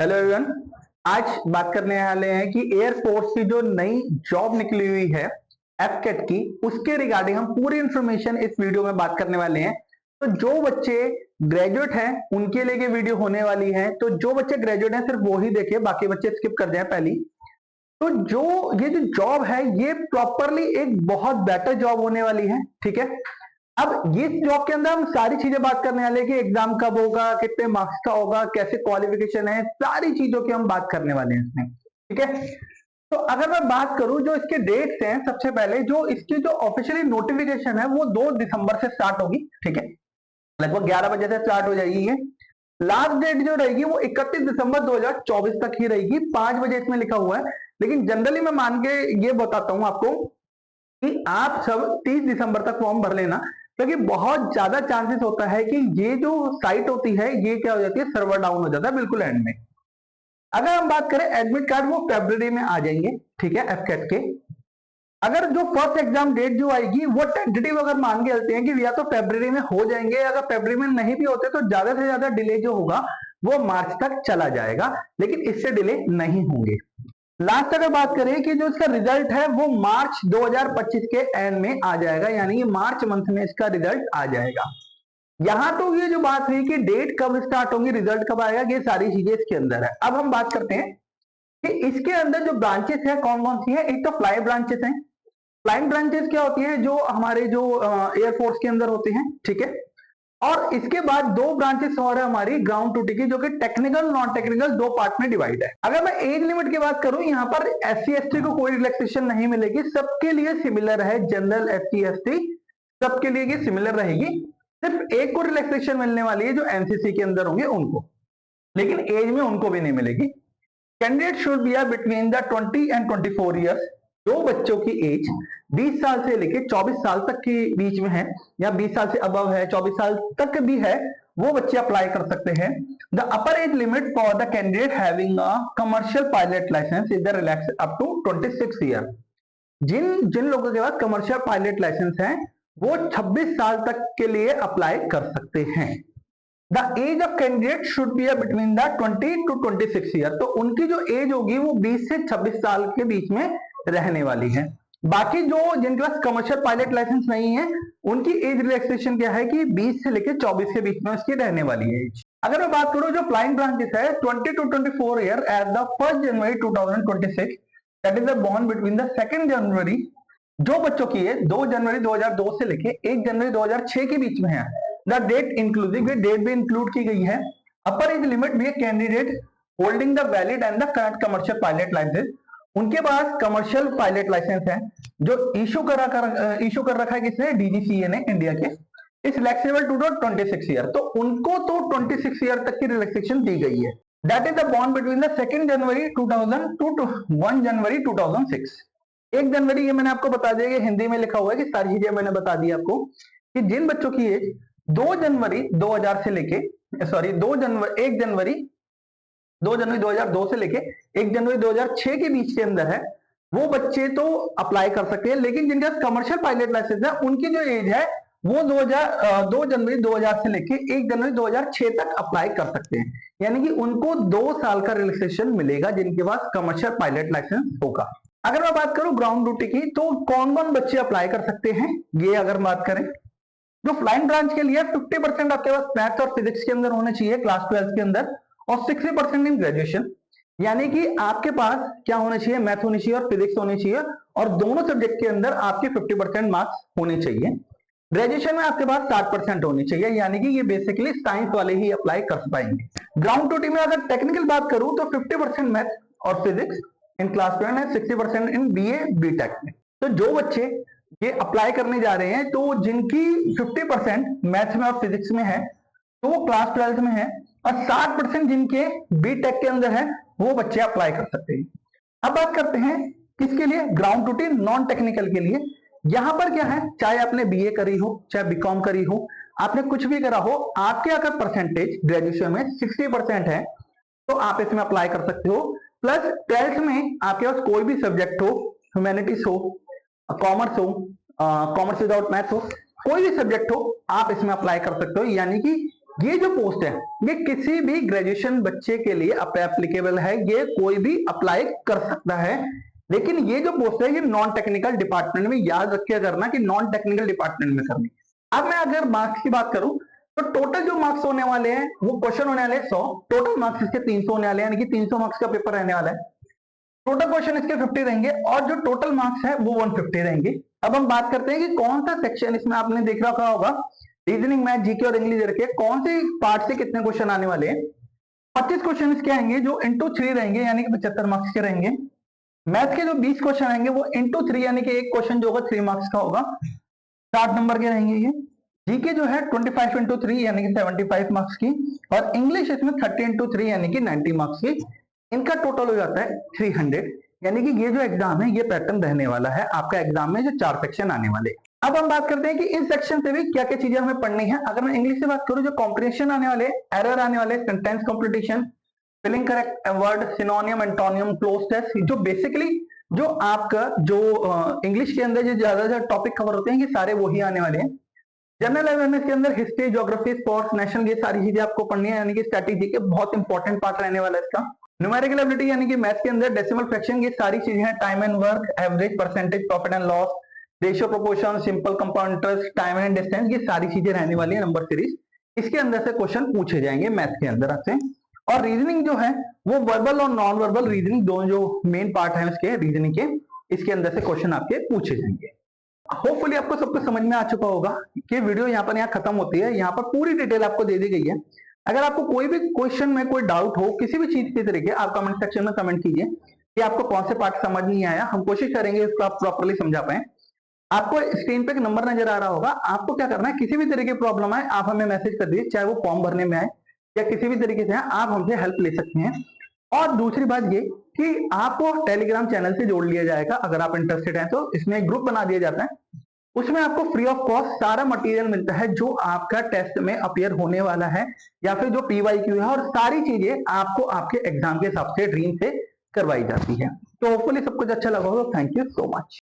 Hello everyone. आज बात करने वाले हैं कि एयरफोर्स की जो नई जॉब निकली हुई है एफकेट की, उसके रिगार्डिंग हम पूरी इंफॉर्मेशन इस वीडियो में बात करने वाले हैं। तो जो बच्चे ग्रेजुएट हैं उनके लिए ये वीडियो होने वाली है। तो जो बच्चे ग्रेजुएट हैं सिर्फ वो ही देखे, बाकी बच्चे स्किप कर जाए पहली। तो ये जो जॉब है ये प्रॉपरली एक बहुत बेटर जॉब होने वाली है। ठीक है, अब ये जॉब के अंदर हम सारी चीजें बात करने वाले हैं कि एग्जाम कब होगा, कितने मार्क्स का होगा, कैसे क्वालिफिकेशन है, सारी चीजों की हम बात करने वाले हैं इसमें। ठीक है, तो अगर मैं बात करूं जो इसके डेट्स हैं, सबसे पहले जो इसकी जो ऑफिशियली नोटिफिकेशन है वो 2 दिसंबर से स्टार्ट होगी। ठीक है, लगभग 11 बजे से स्टार्ट हो जाएगी ये। लास्ट डेट जो रहेगी वो 31 दिसंबर 2024 तक ही रहेगी, 5 बजे इसमें लिखा हुआ है। लेकिन जनरली मैं मान के ये बताता हूं आपको कि आप सब 30 दिसंबर तक फॉर्म भर लेना, क्योंकि बहुत ज्यादा चांसेस होता है कि ये जो साइट होती है ये क्या हो जाती है, सर्वर डाउन हो जाता है बिल्कुल एंड में। अगर हम बात करें एडमिट कार्ड, वो फरवरी में आ जाएंगे। ठीक है, एफकेट के अगर जो फर्स्ट एग्जाम डेट जो आएगी वो टेंटेटिव अगर मान के चलते हैं कि या तो फरवरी में हो जाएंगे, अगर फरवरी में नहीं भी होते तो ज्यादा से ज्यादा डिले जो होगा वो मार्च तक चला जाएगा, लेकिन इससे डिले नहीं होंगे। लास्ट अगर बात करें कि जो इसका रिजल्ट है वो मार्च 2025 के एंड में आ जाएगा, यानी कि मार्च मंथ में इसका रिजल्ट आ जाएगा। यहां तो ये जो बात हुई कि डेट कब स्टार्ट होंगी, रिजल्ट कब आएगा, ये सारी चीजें इसके अंदर है। अब हम बात करते हैं कि इसके अंदर जो ब्रांचेस है कौन कौन सी है। एक तो फ्लाई ब्रांचेस हैं। फ्लाइंग ब्रांचेस क्या होती है, जो हमारे जो एयरफोर्स के अंदर होते हैं। ठीक है, और इसके बाद 2 ब्रांचेस और है हमारी ग्राउंड ड्यूटी की, जो कि टेक्निकल नॉन टेक्निकल 2 पार्ट में डिवाइड है। अगर मैं एज लिमिट की बात करूं, यहाँ पर SC ST को कोई रिलैक्सेशन नहीं मिलेगी, सबके लिए सिमिलर है। जनरल SC ST सबके लिए ये सिमिलर रहेगी। सिर्फ एक को रिलैक्सेशन मिलने वाली है जो NCC के अंदर होंगे उनको, लेकिन एज में उनको भी नहीं मिलेगी। Candidate should be between the 20 and 24 years. दो बच्चों की एज 20 साल से लेके 24 साल तक के बीच में है, या 20 साल से अबव है, 24 साल तक भी है, वो बच्चे अप्लाई कर सकते हैं। The upper age limit for the candidate having a commercial pilot licence is relax up to 26 year. जिन जिन लोगों के पास कमर्शियल पायलट लाइसेंस है वो 26 साल तक के लिए अप्लाई कर सकते हैं। The age of candidate should be between the 20 to 26 year. तो उनकी जो एज होगी वो 20 से 26 साल के बीच में रहने वाली है। बाकी जो जिनके पास कमर्शियल पायलट लाइसेंस नहीं है उनकी एज रिलैक्सेशन क्या है कि 20 से लेकर 24 के बीच में उसकी रहने वाली है एज। अगर मैं बात करूं जो फ्लाइंग ब्रांचेस है 20 to 24 year at the 1 January 2026, that is the born between the 2 January. जो बच्चों की है 2 जनवरी 2002 से लेके 1 जनवरी 2006 के बीच में है, द डेट इंक्लूसिव, डेट भी इंक्लूड की गई है। अपर एज लिमिट भी candidate holding the valid and the current commercial pilot licence, उनके पास कमर्शियल पायलट लाइसेंस है जो इशू कर रखा है किसने, DGCA ने, इंडिया के। इस फ्लेक्सिबल टू 26 ईयर, तो उनको तो 26 ईयर तक की रिलैक्सेशन दी गई है। That is the bond between the 2 January 2000 to 1 January 2006। 1 जनवरी ये मैंने आपको बता दिया कि हिंदी में लिखा हुआ है कि सारी चीजें मैंने बता दी आपको कि जिन बच्चों की एज 2 जनवरी 2000 से लेके 1 जनवरी 2002 से लेके 1 जनवरी 2006 के बीच के अंदर है, वो बच्चे तो अप्लाई कर सकते हैं। लेकिन जिनके पास कमर्शियल पायलट लाइसेंस है उनकी जो एज है वो 2 जनवरी 2000 से लेके 1 जनवरी 2006 तक अप्लाई कर सकते हैं, यानी कि उनको 2 साल का रिलैक्सेशन मिलेगा जिनके पास कमर्शियल पायलट लाइसेंस होगा। अगर मैं बात करूं ग्राउंड ड्यूटी की, तो कौन कौन बच्चे अप्लाई कर सकते हैं, ये अगर बात करें जो फ्लाइंग ब्रांच के लिए 50% आपके पास मैथ्स और फिजिक्स के अंदर होने चाहिए क्लास 12 के अंदर, और 60% इन ग्रेजुएशन। यानी कि आपके पास क्या होना चाहिए, मैथ होनी चाहिए और फिजिक्स होनी चाहिए, और दोनों सब्जेक्ट के अंदर आपके 50% मार्क्स होने चाहिए। ग्रेजुएशन में आपके पास 60% होनी चाहिए, यानी कि ये बेसिकली साइंस वाले ही अप्लाई कर पाएंगे। ग्राउंड ड्यूटी में अगर टेक्निकल बात करूं तो 50% मैथ और फिजिक्स इन क्लास 12 है, 60% इन BA BTech में। तो जो बच्चे ये अप्लाई करने जा रहे हैं, तो जिनकी 50% मैथ्स में और फिजिक्स में है तो वो क्लास 12 में है, और 60% जिनके BTech के अंदर है वो बच्चे अप्लाई कर सकते हैं। अब बात करते हैं किसके लिए, ग्राउंड ड्यूटी नॉन टेक्निकल के लिए। यहां पर क्या है, चाहे आपने BA करी हो, चाहे BCom करी हो, आपने कुछ भी करा हो, आपके अगर परसेंटेज ग्रेजुएशन में 60% है तो आप इसमें अप्लाई कर सकते हो। प्लस 12th में आपके पास कोई भी सब्जेक्ट हो, ह्यूमैनिटीज हो, कॉमर्स हो, कॉमर्स विदाउट मैथ्स हो, कोई भी सब्जेक्ट हो, आप इसमें अप्लाई कर सकते हो। यानी कि ये जो पोस्ट है ये किसी भी ग्रेजुएशन बच्चे के लिए एप्लीकेबल है, ये कोई भी अप्लाई कर सकता है। लेकिन ये जो पोस्ट है ये नॉन टेक्निकल डिपार्टमेंट में, याद रखिए करना कि नॉन टेक्निकल डिपार्टमेंट में करनी। अब मैं अगर मार्क्स की बात करूं तो टोटल जो मार्क्स होने वाले हैं वो क्वेश्चन होने वाले हैं 100, टोटल मार्क्स इसके 300 होने वाले हैं, यानी कि 300 मार्क्स का पेपर रहने वाला है। टोटल क्वेश्चन इसके 50 रहेंगे और जो टोटल मार्क्स है वो 150 रहेंगे। अब हम बात करते हैं कि कौन सा सेक्शन, इसमें आपने देख रखा होगा रीजनिंग, मैथ, जीके और इंग्लिश रखे, कौन से पार्ट से कितने क्वेश्चन आने वाले हैं। 25 क्वेश्चन इसके आएंगे जो इंटू 3 रहेंगे, यानी कि 75 मार्क्स के रहेंगे। मैथ के जो 20 क्वेश्चन आएंगे वो इंटू 3, यानी कि एक क्वेश्चन जो होगा 3 मार्क्स का होगा, 60 नंबर के रहेंगे ये। जीके जो है 25 इंटू 3 यानी कि 75 मार्क्स की, और इंग्लिश इसमें 30 इंटू 3 यानी कि 90 मार्क्स की। इनका टोटल हो जाता है 300, यानी कि ये जो एग्जाम है ये पैटर्न रहने वाला है आपका एग्जाम में, जो 4 सेक्शन आने वाले। अब हम बात करते हैं कि इस सेक्शन से भी क्या क्या चीजें हमें पढ़नी है। अगर मैं इंग्लिश से बात करूं, जो कॉम्प्रिहेंशन आने वाले, एरर आने वाले, sentence completion, spelling correct word, synonym, antonym, cloze test, जो बेसिकली जो आपका जो इंग्लिश के अंदर जो ज्यादा टॉपिक कवर होते हैं ये सारे वही आने वाले हैं। जनरल अवेयरनेस के अंदर हिस्ट्री, ज्योग्राफी, स्पोर्ट्स, नेशनल, ये सारी चीजें आपको पढ़नी है, यानी कि स्ट्रैटेजी के बहुत इंपॉर्टेंट पार्ट रहने वाला है इसका। न्यूमेरिकल एबिलिटी यानी कि मैथ्स के अंदर डेसिमल फ्रैक्शन, ये सारी चीजें हैं। Time and work, average, percentage, profit and loss, ratio, proportion, simple compound interest, time and distance, ये सारी चीजें रहने वाली है नंबर सीरीज। इसके अंदर से क्वेश्चन पूछे जाएंगे मैथ के अंदर आपसे। और रीजनिंग जो है वो वर्बल और नॉन वर्बल रीजनिंग दोनों जो मेन पार्ट है उसके रीजनिंग के, इसके अंदर से क्वेश्चन आपके पूछे जाएंगे। होपफुली आपको सब कुछ समझ में आ चुका होगा कि वीडियो यहाँ खत्म होती है, यहाँ पर पूरी डिटेल आपको दे दी गई है। अगर आपको कोई भी क्वेश्चन में कोई डाउट हो किसी भी चीज के तरीके, आप कमेंट सेक्शन में कमेंट कीजिए कि आपको कौन से पार्ट समझ नहीं आया, हम कोशिश करेंगे इसको आप प्रॉपर्ली समझा पाए। आपको स्क्रीन पे एक नंबर नजर आ रहा होगा, आपको क्या करना है, किसी भी तरीके की प्रॉब्लम आए आप हमें मैसेज कर दीजिए, चाहे वो फॉर्म भरने में आए या किसी भी तरीके से आप हमसे हेल्प ले सकते हैं। और दूसरी बात ये कि आपको टेलीग्राम चैनल से जोड़ लिया जाएगा, अगर आप इंटरेस्टेड हैं तो इसमें एक ग्रुप बना दिया जाता है, उसमें आपको फ्री ऑफ कॉस्ट सारा मटेरियल मिलता है जो आपका टेस्ट में अपीयर होने वाला है, या फिर जो PYQ है, और सारी चीजें आपको आपके एग्जाम के हिसाब से ड्रीम से करवाई जाती है। तो होपफुली सब कुछ अच्छा लगा होगा। Thank you so much.